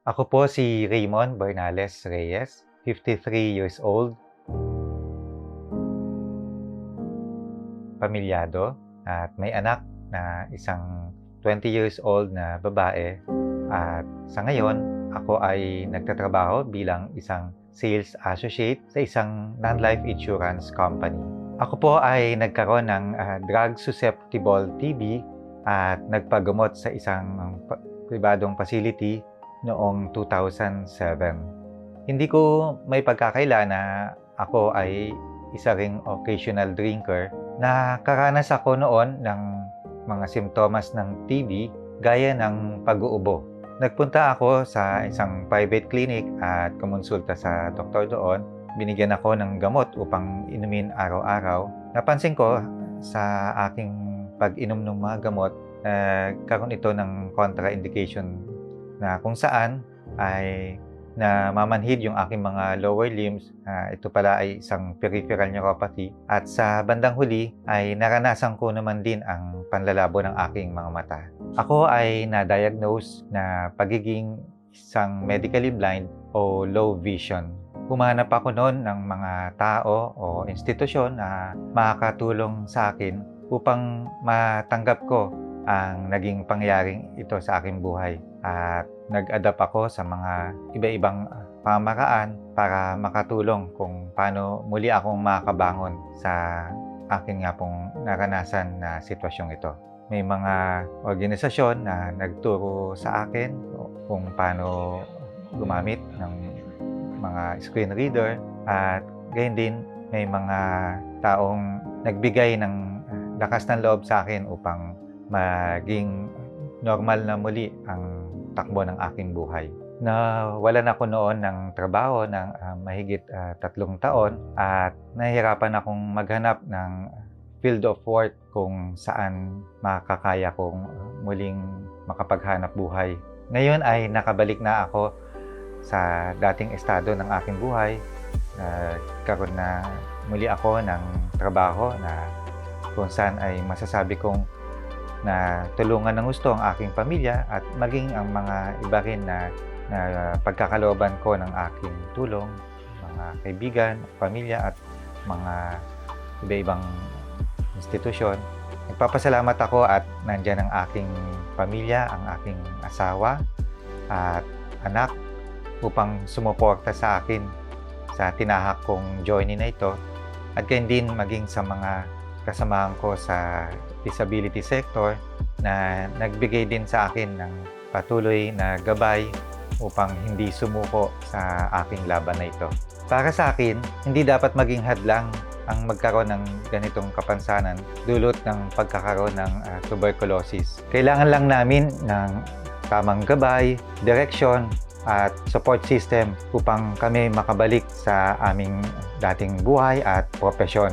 Ako po si Raymond Bernales Reyes, 53 years old, pamilyado at may anak na isang 20 years old na babae. At sa ngayon, ako ay nagtatrabaho bilang isang sales associate sa isang non-life insurance company. Ako po ay nagkaroon ng drug susceptible TB at nagpagamot sa isang pribadong facility noong 2007. Hindi ko may pagkakaila na ako ay isa ring occasional drinker. Nakaranas ako noon ng mga simptomas ng TB gaya ng pag-uubo. Nagpunta ako sa isang private clinic at kumonsulta sa doktor doon. Binigyan ako ng gamot upang inumin araw-araw. Napansin ko sa aking pag-inom ng mga gamot, nagkaroon ito ng contraindication na kung saan ay namamanhid yung aking mga lower limbs. Ito pala ay isang peripheral neuropathy. At sa bandang huli ay naranasan ko naman din ang panlalabo ng aking mga mata. Ako ay na-diagnose na pagiging isang medically blind o low vision. Humanap ako noon ng mga tao o institusyon na makakatulong sa akin upang matanggap ko ang naging pangyaring ito sa aking buhay. At nag-adapt ako sa mga iba-ibang pamamaraan para makatulong kung paano muli akong makabangon sa akin nga pong naranasan na sitwasyong ito. May mga organisasyon na nagturo sa akin kung paano gumamit ng mga screen reader at gayon din may mga taong nagbigay ng lakas ng loob sa akin upang maging normal na muli ang takbo ng aking buhay. Nawalan ako noon ng trabaho ng mahigit 3 taon at nahihirapan akong maghanap ng field of work kung saan makakaya kong muling makapaghanap buhay. Ngayon ay nakabalik na ako sa dating estado ng aking buhay. Nagkaroon na muli ako ng trabaho na kung saan ay masasabi kong na tulungan ng gusto ang aking pamilya at maging ang mga iba rin na pagkakalooban ko ng aking tulong, mga kaibigan, pamilya at mga iba-ibang institusyon. Nagpapasalamat ako at nandyan ang aking pamilya, ang aking asawa at anak upang sumuporta sa akin sa tinahak kong journey na ito at gayon din maging sa mga kasamahan ko sa disability sector na nagbigay din sa akin ng patuloy na gabay upang hindi sumuko sa aking laban na ito. Para sa akin, hindi dapat maging hadlang ang magkaroon ng ganitong kapansanan dulot ng pagkakaroon ng tuberculosis. Kailangan lang namin ng tamang gabay, direksyon at support system upang kami makabalik sa aming dating buhay at propesyon.